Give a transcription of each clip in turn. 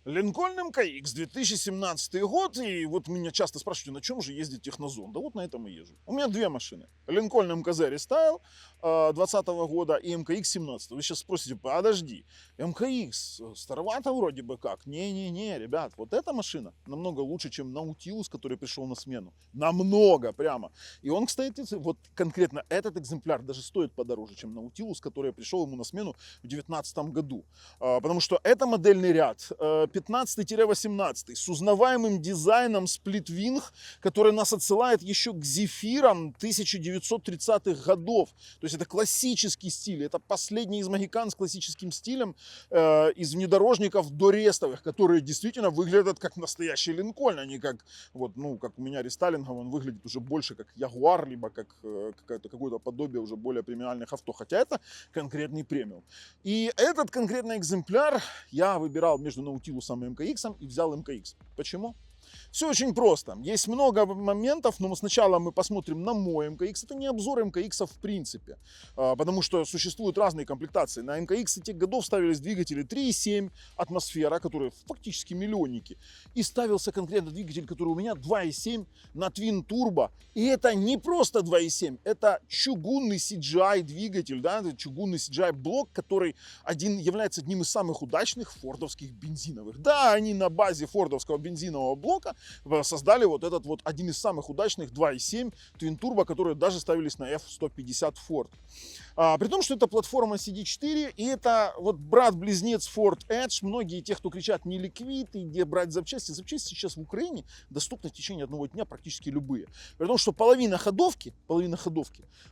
Линкольн МКХ, 2017 год, и вот меня часто спрашивают, на чем же ездит Технозон? Да вот на этом и езжу. У меня две машины. Линкольн МКЗ Рестайл 2020 года и МКХ 17. Вы сейчас спросите, подожди, МКХ старовато вроде бы как. Не-не-не, ребят, вот эта машина намного лучше, чем Наутилус, который пришел на смену. Намного прямо. И он, кстати, вот конкретно этот экземпляр даже стоит подороже, чем Наутилус, который пришел ему на смену в 2019 году. Потому что это модельный ряд 15-18 с узнаваемым дизайном Splitwing, который нас отсылает еще к зефирам 1930-х годов. То есть это классический стиль, это последний из магикан с классическим стилем из внедорожников до рестовых, которые действительно выглядят как настоящий Линкольн, а не как, вот, ну, как у меня рестайлингом, он выглядит уже больше как Ягуар, либо как какое-то подобие уже более премиальных авто, хотя это конкретный премиум. И этот конкретный экземпляр я выбирал между Наутилусом и МКХ и взял МКХ. Почему? Все очень просто. Есть много моментов, но сначала мы посмотрим на мой МКХ. Это не обзор МКХ в принципе, потому что существуют разные комплектации. На МКХ тех годов ставились двигатели 3.7 атмосфера, которые фактически миллионники. И ставился конкретно двигатель, который у меня 2.7 на Twin Turbo. И это не просто 2.7, это чугунный CGI двигатель, да, это чугунный CGI блок, который является одним из самых удачных фордовских бензиновых. Да, они на базе фордовского бензинового блока создали вот этот вот один из самых удачных 2.7 Twin Turbo, которые даже ставились на F-150 Ford. При том, что это платформа CD4, и это вот брат-близнец Ford Edge. Многие те, кто кричат не ликвид и где брать запчасти. Запчасти сейчас в Украине доступны в течение одного дня практически любые. При том, что половина ходовки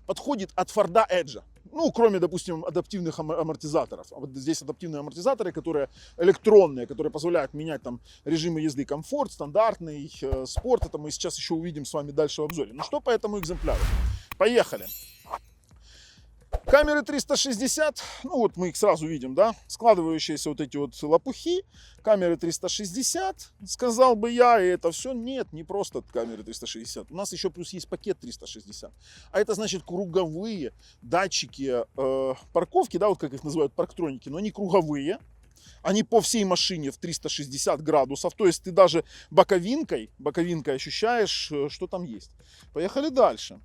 подходит от Ford Edge. Ну, кроме, допустим, адаптивных амортизаторов. А вот здесь адаптивные амортизаторы, которые электронные, которые позволяют менять там режимы езды комфорт, стандартный, спорт. Это мы сейчас еще увидим с вами дальше в обзоре. Ну что по этому экземпляру? Поехали. Камеры 360, ну вот мы их сразу видим, да, складывающиеся вот эти вот лопухи, камеры 360, сказал бы я, и это все, нет, не просто камеры 360, у нас еще плюс есть пакет 360, а это значит круговые датчики парковки, да, вот как их называют парктроники, но они круговые, они по всей машине в 360 градусов, то есть ты даже боковинкой ощущаешь, что там есть. Поехали дальше.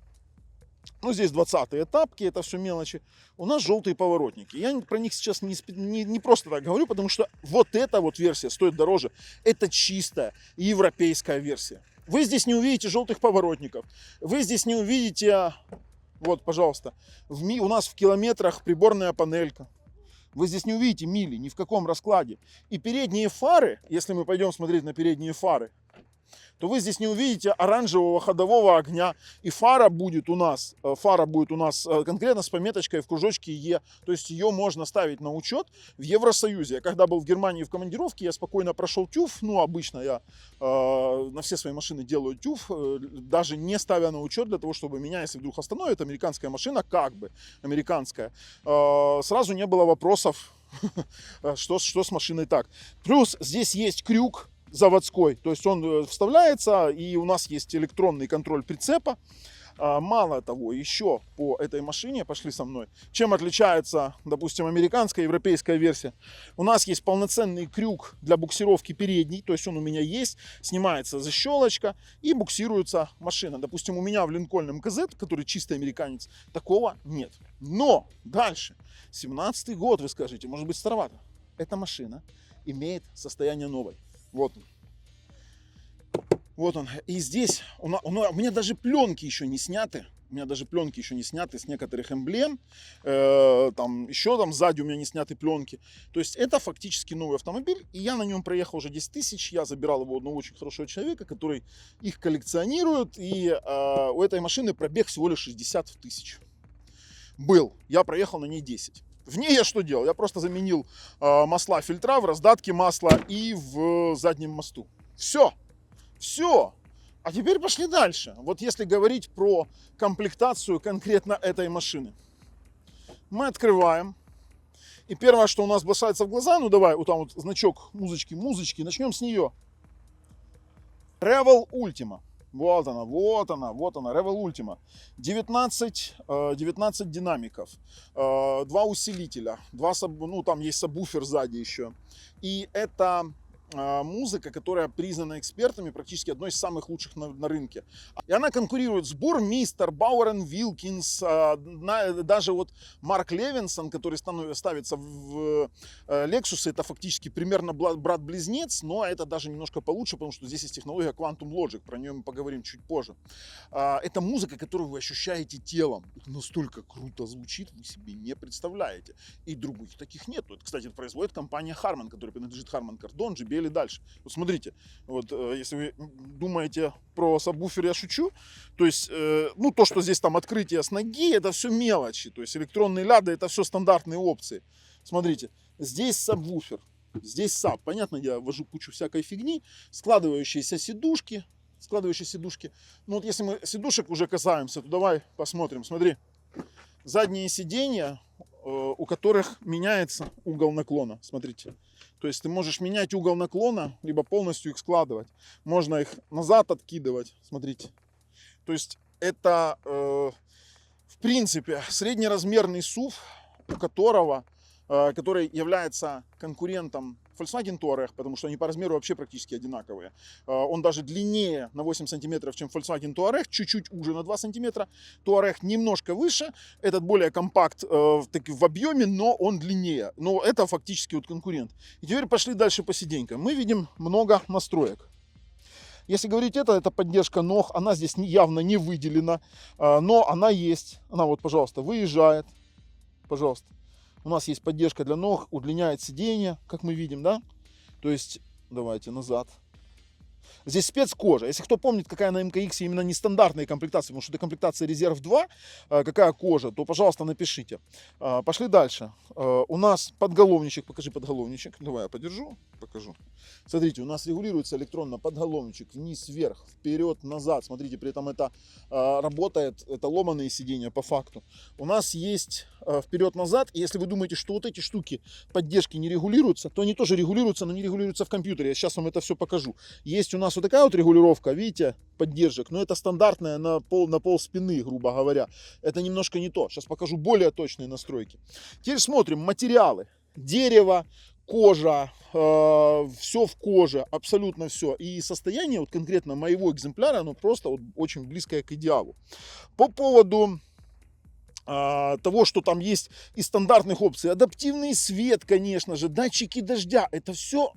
Ну, здесь 20-е этапки, это все мелочи. У нас желтые поворотники. Я про них сейчас не просто так говорю, потому что вот эта вот версия стоит дороже. Это чистая европейская версия. Вы здесь не увидите желтых поворотников. Вы здесь не увидите, вот, пожалуйста, у нас в километрах приборная панелька. Вы здесь не увидите мили ни в каком раскладе. И передние фары, если мы пойдем смотреть на передние фары, то вы здесь не увидите оранжевого ходового огня. И фара будет у нас конкретно с пометочкой в кружочке Е. То есть ее можно ставить на учет в Евросоюзе. Я когда был в Германии в командировке, я спокойно прошел ТÜV. Ну, обычно я на все свои машины делаю ТÜV, даже не ставя на учет, для того, чтобы меня, если вдруг остановит американская машина, как бы американская, сразу не было вопросов, что с машиной так. Плюс здесь есть крюк заводской, то есть он вставляется, и у нас есть электронный контроль прицепа. Мало того, еще по этой машине, пошли со мной, чем отличается, допустим, американская и европейская версия. У нас есть полноценный крюк для буксировки передней, то есть он у меня есть, снимается защелочка и буксируется машина. Допустим, у меня в Линкольн МКЗ, который чистый американец, такого нет. Но дальше, 17-й год, вы скажете, может быть старовато. Эта машина имеет состояние новой. Вот он. Вот он. И здесь у меня даже пленки еще не сняты. У меня даже пленки еще не сняты с некоторых эмблем. Там еще там сзади у меня не сняты пленки. То есть это фактически новый автомобиль. И я на нем проехал уже 10 тысяч. Я забирал его у одного очень хорошего человека, который их коллекционирует. И у этой машины пробег всего лишь 60 тысяч. Был. Я проехал на ней 10. В ней я что делал? Я просто заменил масла фильтра в раздатке масла и в заднем мосту. Все. Все. А теперь пошли дальше. Вот если говорить про комплектацию конкретно этой машины. Мы открываем. И первое, что у нас бросается в глаза, ну давай, вот там вот значок музычки, начнем с нее. Revel Ultima. Вот она, Revel Ultima. 19 динамиков, 2 усилителя, ну там есть сабвуфер сзади еще. И это музыка, которая признана экспертами практически одной из самых лучших на рынке. И она конкурирует с Бурмистер, Бауэр Вилкинс, даже вот Марк Левинсон, который ставится в Lexus, это фактически примерно брат-близнец, но это даже немножко получше, потому что здесь есть технология Quantum Logic, про нее мы поговорим чуть позже. Это музыка, которую вы ощущаете телом. Это настолько круто звучит, вы себе не представляете. И других таких нет. Это, кстати, производит компания Harman, которая принадлежит Harman Kardon, JBL и дальше. Вот смотрите, вот если вы думаете про сабвуфер, я шучу, то есть, ну, то, что здесь там открытие с ноги, это все мелочи, то есть электронные ляды, это все стандартные опции. Смотрите, здесь сабвуфер, здесь саб, понятно, я ввожу кучу всякой фигни, складывающиеся сидушки, ну вот если мы сидушек уже касаемся, то давай посмотрим, смотри, задние сиденья, у которых меняется угол наклона, смотрите. То есть ты можешь менять угол наклона, либо полностью их складывать. Можно их назад откидывать, смотрите. То есть это, в принципе, среднеразмерный SUV, у которого, который является конкурентом Volkswagen Touareg, потому что они по размеру вообще практически одинаковые. Он даже длиннее на 8 сантиметров, чем Volkswagen Touareg, чуть-чуть уже на 2 сантиметра. Touareg немножко выше, этот более компакт в объеме, но он длиннее. Но это фактически вот конкурент. И теперь пошли дальше по сиденькам. Мы видим много настроек. Если говорить это поддержка ног, она здесь явно не выделена, но она есть. Она вот, пожалуйста, выезжает, пожалуйста. У нас есть поддержка для ног, удлиняет сиденье, как мы видим, да? То есть, давайте назад. Здесь спецкожа. Если кто помнит, какая на МКХ именно нестандартная комплектация, потому что это комплектация резерв 2, какая кожа, то, пожалуйста, напишите. Пошли дальше. У нас подголовничек. Покажи подголовничек. Давай я подержу, покажу. Смотрите, у нас регулируется электронно подголовничек вниз, вверх, вперед, назад. Смотрите, при этом это работает, это ломаные сиденья по факту. У нас есть вперед-назад. И если вы думаете, что вот эти штуки поддержки не регулируются, то они тоже регулируются, но не регулируются в компьютере. Я сейчас вам это все покажу. Есть у нас вот такая вот регулировка, видите, поддержек, но это стандартная на пол спины, грубо говоря. Это немножко не то. Сейчас покажу более точные настройки. Теперь смотрим материалы. Дерево, кожа, все в коже, абсолютно все. И состояние вот конкретно моего экземпляра, оно просто вот очень близкое к идеалу. По поводу того, что там есть из стандартных опций. Адаптивный свет, конечно же, датчики дождя. Это все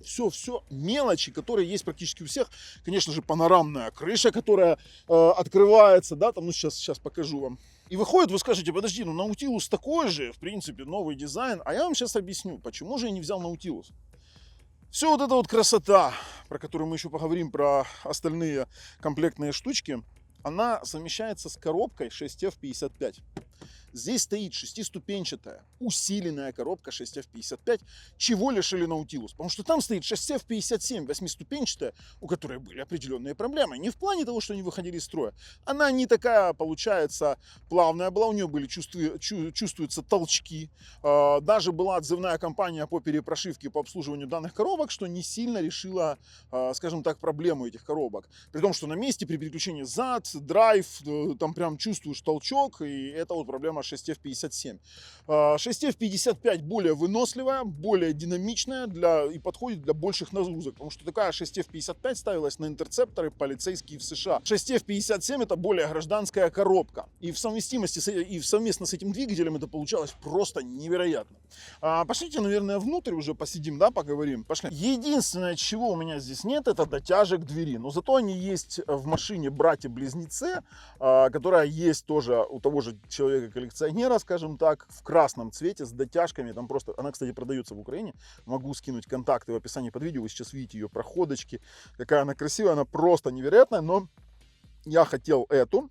мелочи, которые есть практически у всех. Конечно же, панорамная крыша, которая открывается, да, там, ну, сейчас покажу вам. И выходит, вы скажете, подожди, ну Наутилус такой же, в принципе, новый дизайн. А я вам сейчас объясню, почему же я не взял Наутилус. Все вот эта вот красота, про которую мы еще поговорим, про остальные комплектные штучки, она совмещается с коробкой 6F55. Здесь стоит шестиступенчатая усиленная коробка 6F55, чего лишили Наутилус. Потому что там стоит 6F57, восьмиступенчатая, у которой были определенные проблемы. Не в плане того, что они выходили из строя. Она не такая, получается, плавная была. У нее были чувствуются толчки. Даже была отзывная кампания по перепрошивке, по обслуживанию данных коробок, что не сильно решила, скажем так, проблему этих коробок. При том, что на месте при переключении зад, драйв, там прям чувствуешь толчок, и это вот проблема 6F57. 6F55 более выносливая, более динамичная и подходит для больших нагрузок, потому что такая 6F55 ставилась на интерцепторы полицейские в США. 6F57 это более гражданская коробка. И в совместимости совместно с этим двигателем это получалось просто невероятно. Пошлите, наверное, внутрь уже посидим, да, поговорим. Пошли. Единственное, чего у меня здесь нет, это дотяжек двери. Но зато они есть в машине братья-близнецы, которая есть тоже у того же человека-коллекционера, скажем так, в красном цвете с дотяжками. Там просто, она, кстати, продается в Украине. Могу скинуть контакты в описании под видео. Вы сейчас видите ее проходочки. Какая она красивая, она просто невероятная. Но я хотел эту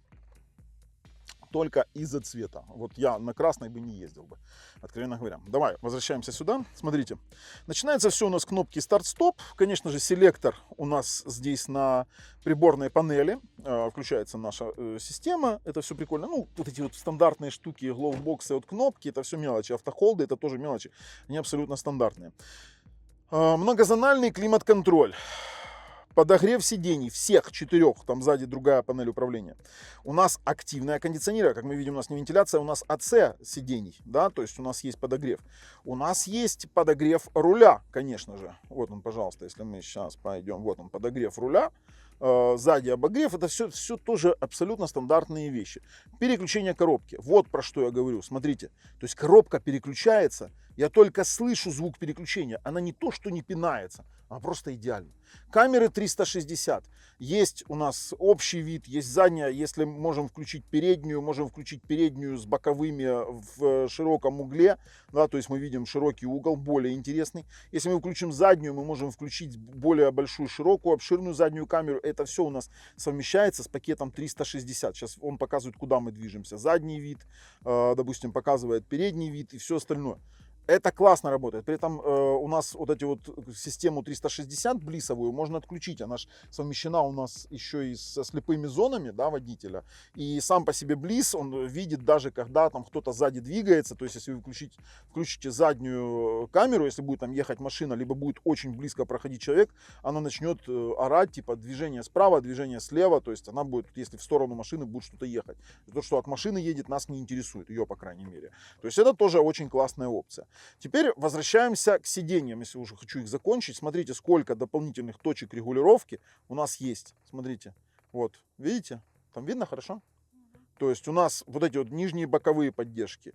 только из-за цвета. Вот я на красной бы не ездил бы, откровенно говоря. Давай, возвращаемся сюда. Смотрите, начинается все у нас кнопки старт-стоп. Конечно же, селектор у нас здесь на приборной панели. Включается наша система. Это все прикольно. Ну, вот эти вот стандартные штуки, глоувбоксы от кнопки, это все мелочи. Автохолды, это тоже мелочи. Они абсолютно стандартные. Многозональный климат-контроль. подогрев сидений, всех 4, там сзади другая панель управления. У нас активное кондиционирование, как мы видим, у нас не вентиляция, у нас АЦ сидений, да, то есть у нас есть подогрев. У нас есть подогрев руля, конечно же. Вот он, пожалуйста, если мы сейчас пойдем, вот он, подогрев руля. Сзади обогрев, это все тоже абсолютно стандартные вещи. Переключение коробки, вот про что я говорю, смотрите, то есть коробка переключается, я только слышу звук переключения, она не то что не пинается, она просто идеальна. Камеры 360, есть у нас общий вид, есть задняя, если можем включить переднюю с боковыми в широком угле, да, то есть мы видим широкий угол, более интересный. Если мы включим заднюю, мы можем включить более большую, широкую, обширную заднюю камеру. Это все у нас совмещается с пакетом 360. Сейчас он показывает, куда мы движемся. Задний вид, допустим, показывает передний вид и все остальное. Это классно работает. При этом у нас вот эти вот систему 360 блисовую можно отключить. Она же совмещена у нас еще и со слепыми зонами, да, водителя. И сам по себе блис, он видит даже когда там кто-то сзади двигается. То есть если вы включите заднюю камеру, если будет там ехать машина, либо будет очень близко проходить человек, она начнет орать, типа движение справа, движение слева. То есть она будет, если в сторону машины будет что-то ехать. То, что от машины едет, нас не интересует, ее по крайней мере. То есть это тоже очень классная опция. Теперь возвращаемся к сиденьям, если уже хочу их закончить. Смотрите, сколько дополнительных точек регулировки у нас есть. Смотрите, вот, видите? Там видно хорошо? То есть у нас вот эти вот нижние боковые поддержки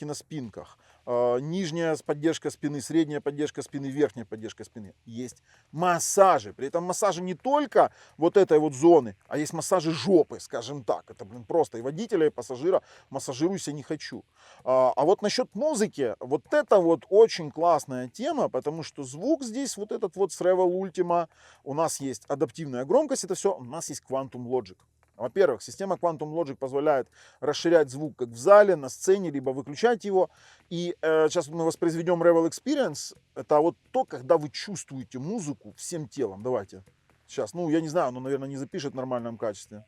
на спинках, нижняя поддержка спины, средняя поддержка спины, верхняя поддержка спины. Есть массажи. При этом массажи не только вот этой вот зоны, а есть массажи жопы, скажем так. Это, просто и водителя, и пассажира массажируйся не хочу. А вот насчет музыки, вот это вот очень классная тема, потому что звук здесь вот этот вот с Revel Ultima, у нас есть адаптивная громкость, это все, у нас есть Quantum Logic. Во-первых, система Quantum Logic позволяет расширять звук как в зале, на сцене, либо выключать его. И сейчас мы воспроизведем Revel Experience. Это вот то, когда вы чувствуете музыку всем телом. Давайте. Сейчас, ну я не знаю, оно, наверное, не запишет в нормальном качестве.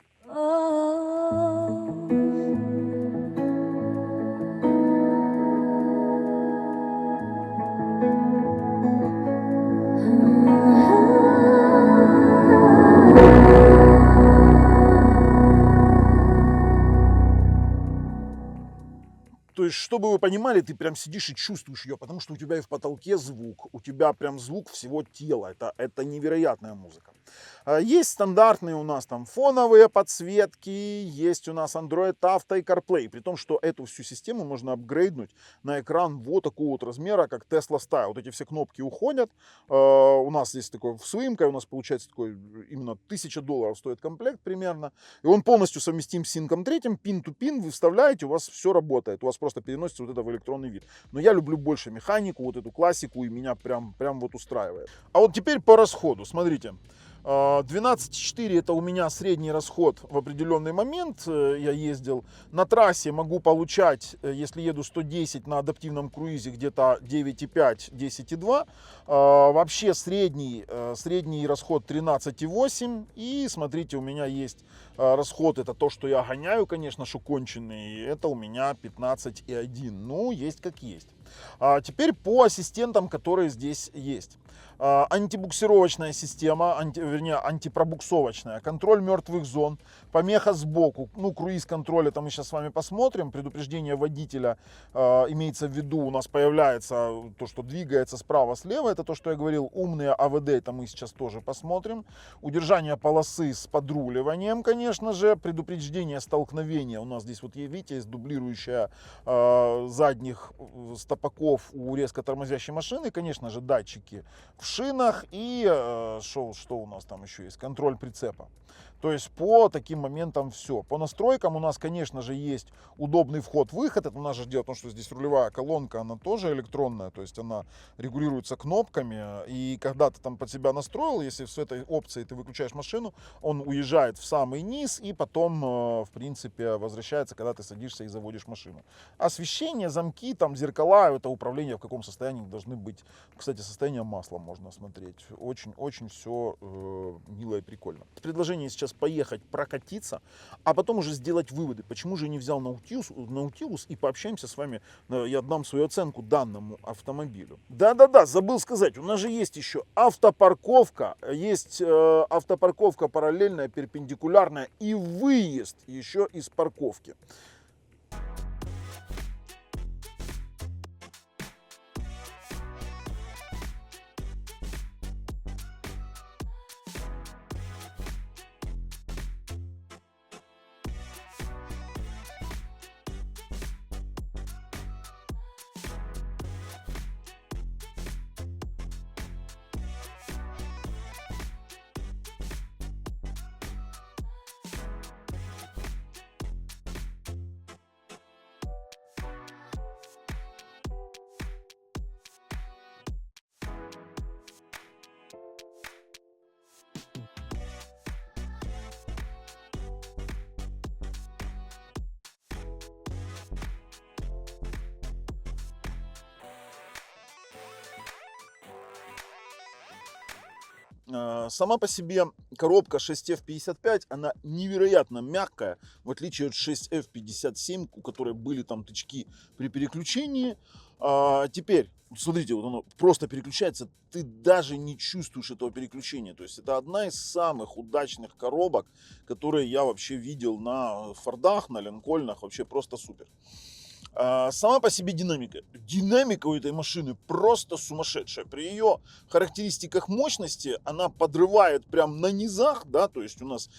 То есть, чтобы вы понимали, ты прям сидишь и чувствуешь ее, потому что у тебя и в потолке звук, у тебя прям звук всего тела. Это невероятная музыка. Есть стандартные у нас там фоновые подсветки, есть у нас Android Auto и CarPlay. При том, что эту всю систему можно апгрейднуть на экран вот такого вот размера, как Tesla Style. Вот эти все кнопки уходят. У нас здесь такой с выемкой, у нас получается такой именно $1000 стоит комплект примерно. И он полностью совместим с Sync 3, pin-to-pin, вы вставляете, у вас все работает. У вас просто переносится вот это в электронный вид. Но я люблю больше механику, вот эту классику, и меня прям вот устраивает. А вот теперь по расходу, смотрите. 12,4 это у меня средний расход в определенный момент. Я ездил на трассе, могу получать, если еду 110 на адаптивном круизе, где-то 9,5, 10,2. Вообще средний расход 13,8. И смотрите, у меня есть расход, это то, что я гоняю, конечно, шоконченный. Это у меня 15,1. Ну, есть как есть. Теперь по ассистентам, которые здесь есть. Антибуксировочная система, антипробуксовочная, контроль мертвых зон, помеха сбоку, ну, круиз-контроль, это мы сейчас с вами посмотрим, предупреждение водителя имеется в виду, у нас появляется то, что двигается справа-слева, это то, что я говорил, умные АВД, это мы сейчас тоже посмотрим, удержание полосы с подруливанием, конечно же, предупреждение столкновения, у нас здесь вот, видите, есть дублирующая задних стопаков у резко тормозящей машины, конечно же, датчики в шинах и что у нас там еще есть, контроль прицепа. То есть по таким моментам все. По настройкам у нас, конечно же, есть удобный вход-выход. Это у нас же дело в том, что здесь рулевая колонка, она тоже электронная, то есть она регулируется кнопками. И когда ты там под себя настроил, если с этой опцией ты выключаешь машину, он уезжает в самый низ и потом, в принципе, возвращается, когда ты садишься и заводишь машину. Освещение, замки, там зеркала, это управление в каком состоянии должны быть. Кстати, состояние масла можно смотреть. Очень-очень все мило и прикольно. Предложение сейчас поехать прокатиться, а потом уже сделать выводы, почему же я не взял Наутилус и пообщаемся с вами, я дам свою оценку данному автомобилю. Да-да-да, забыл сказать, у нас же есть еще автопарковка, есть автопарковка параллельная, перпендикулярная и выезд еще из парковки. Сама по себе коробка 6F55, она невероятно мягкая, в отличие от 6F57, у которой были там тычки при переключении. Теперь, смотрите, вот оно просто переключается, ты даже не чувствуешь этого переключения. То есть это одна из самых удачных коробок, которые я вообще видел на Фордах, на Линкольнах, вообще просто супер. Сама по себе динамика. Динамика у этой машины просто сумасшедшая. При ее характеристиках мощности она подрывает прям на низах, да, то есть у нас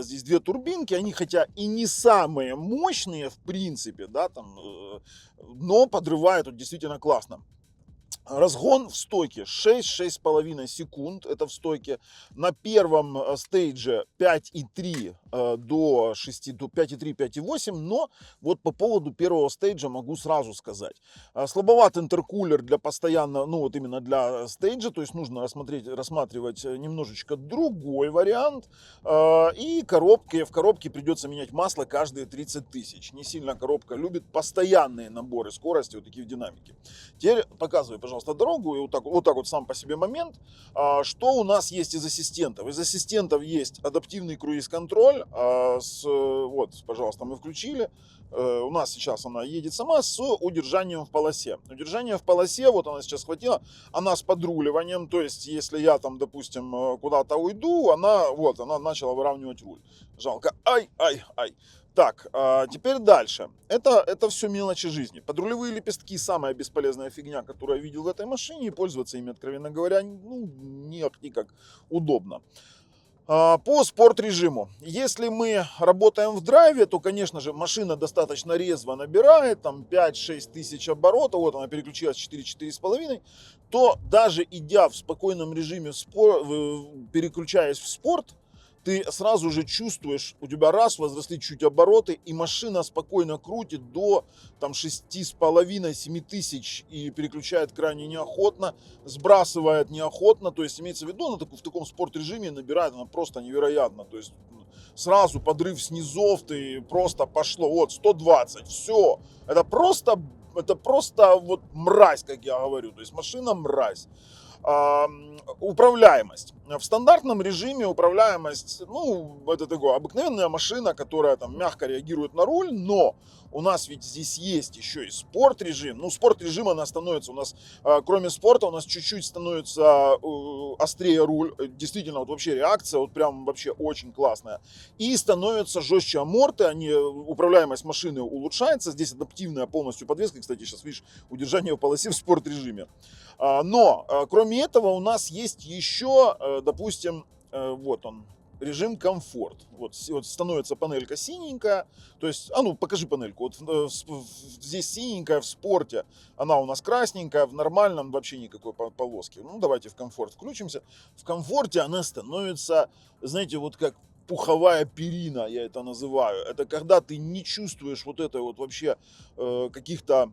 здесь две турбинки, они хотя и не самые мощные в принципе, да, там, но подрывает вот действительно классно. Разгон в стойке 6-6,5 секунд, это в стойке. На первом стейдже 5,3 до 6, до 5,3, 5,8, но вот по поводу первого стейджа могу сразу сказать. Слабоват интеркулер для постоянно, ну вот именно для стейджа, то есть нужно рассматривать немножечко другой вариант. И в коробке придется менять масло каждые 30 тысяч. Не сильно коробка любит постоянные наборы скорости, вот такие в динамике. Теперь показываю, пожалуйста, дорогу, и вот так вот сам по себе момент. Что у нас есть из ассистентов? Из ассистентов есть адаптивный круиз-контроль. Вот, пожалуйста, мы включили. У нас сейчас она едет сама с удержанием в полосе. Удержание в полосе, вот она сейчас схватила, она с подруливанием. То есть, если я там, допустим, куда-то уйду, она начала выравнивать руль. Жалко. Ай. Так, теперь дальше. Это все мелочи жизни. Подрулевые лепестки самая бесполезная фигня, которую я видел в этой машине, и пользоваться ими, откровенно говоря, ну, никак удобно. По спорт-режиму. Если мы работаем в драйве, то, конечно же, машина достаточно резво набирает, там 5-6 тысяч оборотов, вот она переключилась 4-4,5, то даже идя в спокойном режиме, переключаясь в спорт, ты сразу же чувствуешь, у тебя возросли чуть обороты, и машина спокойно крутит до там 6,5-7 тысяч и переключает крайне неохотно, сбрасывает неохотно, то есть имеется в виду, она в таком спорт-режиме набирает, она просто невероятно, то есть сразу подрыв снизов, ты просто пошло, вот 120, все, это просто вот мразь, как я говорю, то есть машина мразь. Управляемость. В стандартном режиме управляемость, ну, это такая обыкновенная машина, которая там мягко реагирует на руль, но у нас ведь здесь есть еще и спорт-режим. Ну, спорт-режим она становится у нас, кроме спорта, у нас чуть-чуть становится острее руль. Действительно, вот вообще реакция вот прям вообще очень классная. И становятся жестче аморты, управляемость машины улучшается. Здесь адаптивная полностью подвеска, кстати, сейчас видишь, удержание в полосе в спорт-режиме. Но, кроме этого, у нас есть еще, допустим, вот он, режим комфорт. Вот становится панелька синенькая, то есть, покажи панельку. Вот здесь синенькая в спорте, она у нас красненькая, в нормальном вообще никакой полоски. Ну, давайте в комфорт включимся. В комфорте она становится, знаете, вот как пуховая перина, я это называю. Это когда ты не чувствуешь вот это вот вообще каких-то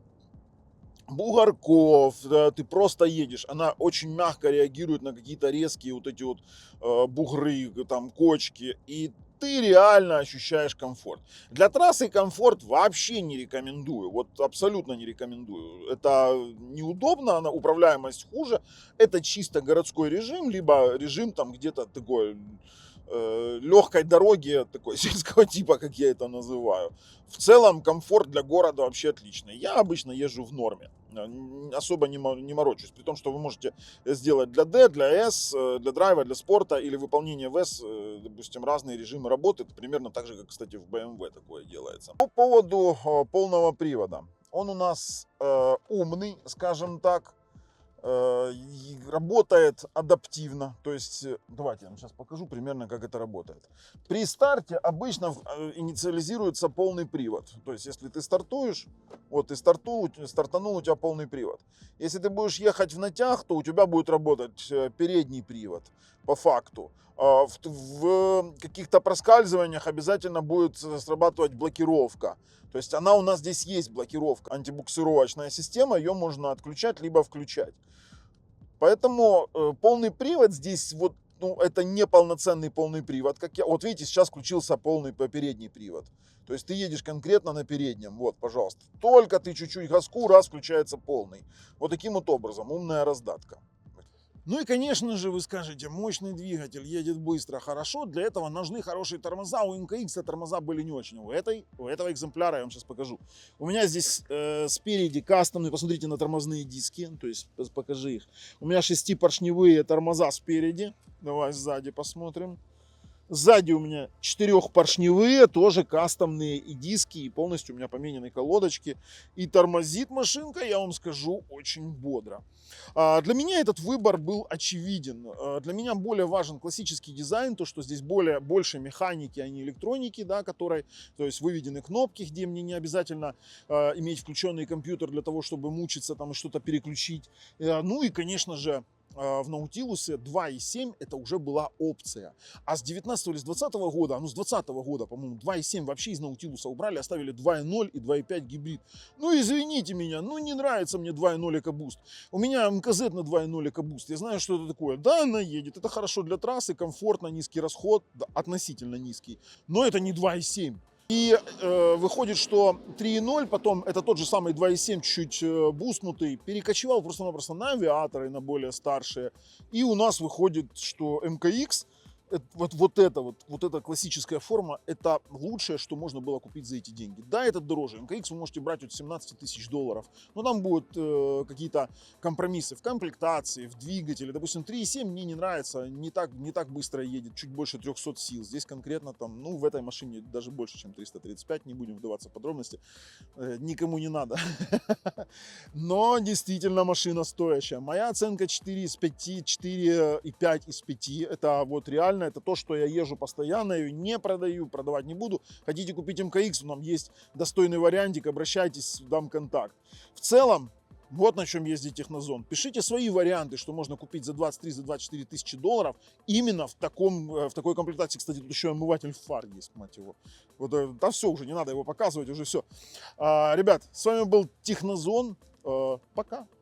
бугорков, да, ты просто едешь, она очень мягко реагирует на какие-то резкие вот эти вот бугры, там, кочки, и ты реально ощущаешь комфорт. Для трассы комфорт вообще не рекомендую, вот абсолютно не рекомендую. Это неудобно, управляемость хуже, это чисто городской режим, либо режим там где-то такой легкой дороги, такой сельского типа, как я это называю. В целом комфорт для города вообще отличный. Я обычно езжу в норме, особо не морочусь, при том, что вы можете сделать для D, для S, для драйва, для спорта или выполнение в S, допустим, разные режимы работы. Это примерно так же, как, кстати, в BMW такое делается. По поводу полного привода. Он у нас умный, скажем так, работает адаптивно. То есть, давайте я вам сейчас покажу примерно, как это работает. При старте обычно инициализируется полный привод. То есть, если ты стартуешь, вот ты стартанул, у тебя полный привод. Если ты будешь ехать в натяг, то у тебя будет работать передний привод по факту. В каких-то проскальзываниях обязательно будет срабатывать блокировка. То есть она у нас здесь есть, блокировка, антибуксировочная система, ее можно отключать либо включать. Поэтому полный привод здесь вот, ну, это не полноценный полный привод. Вот видите, сейчас включился полный передний привод. То есть ты едешь конкретно на переднем. Вот, пожалуйста. Только ты чуть-чуть газку, раз включается полный. Вот таким вот образом. Умная раздатка. Ну и, конечно же, вы скажете, мощный двигатель, едет быстро, хорошо. Для этого нужны хорошие тормоза. У МКХ тормоза были не очень. У этого экземпляра я вам сейчас покажу. У меня здесь спереди кастомные, посмотрите на тормозные диски, то есть покажи их. У меня 6-поршневые тормоза спереди. Давай сзади посмотрим. Сзади у меня 4-поршневые, тоже кастомные и диски, и полностью у меня поменены колодочки. И тормозит машинка, я вам скажу, очень бодро. Для меня этот выбор был очевиден. Для меня более важен классический дизайн, то, что здесь больше механики, а не электроники, да, которой, то есть выведены кнопки, где мне не обязательно иметь включенный компьютер для того, чтобы мучиться там и что-то переключить. Ну и, конечно же, в Наутилусе 2.7 это уже была опция. А с 19 или с 20 года, ну с 20 года, по-моему, 2.7 вообще из Наутилуса убрали, оставили 2.0 и 2.5 гибрид. Ну извините меня, ну не нравится мне 2.0 EcoBoost. У меня МКЗ на 2.0 EcoBoost, я знаю, что это такое. Да, она едет, это хорошо для трассы, комфортно, низкий расход, да, относительно низкий, но это не 2.7. И выходит, что 3.0, потом это тот же самый 2.7, чуть бустнутый, перекочевал просто-напросто на авиаторы, на более старшие. И у нас выходит, что МКХ, вот эта классическая форма, это лучшее, что можно было купить за эти деньги. Да, это дороже. МКХ вы можете брать от 17 тысяч долларов, но там будут какие-то компромиссы в комплектации, в двигателе. Допустим, 3.7 мне не нравится, не так быстро едет, чуть больше 300 сил. Здесь конкретно там, ну, в этой машине даже больше, чем 335, не будем вдаваться в подробности. Никому не надо. Но действительно машина стоящая. Моя оценка 4 из 5, 4,5 из 5. Это вот реально, это то, что я езжу постоянно, я ее не продаю, продавать не буду. Хотите купить МКХ, у нас есть достойный вариантик, обращайтесь, дам контакт. В целом, вот на чем ездит Технозон. Пишите свои варианты, что можно купить за 23, за 24 тысячи долларов. Именно в такой комплектации. Кстати, тут еще омыватель фар есть, мать его. Вот, да все уже, не надо его показывать, уже все. Ребят, с вами был Технозон. Пока.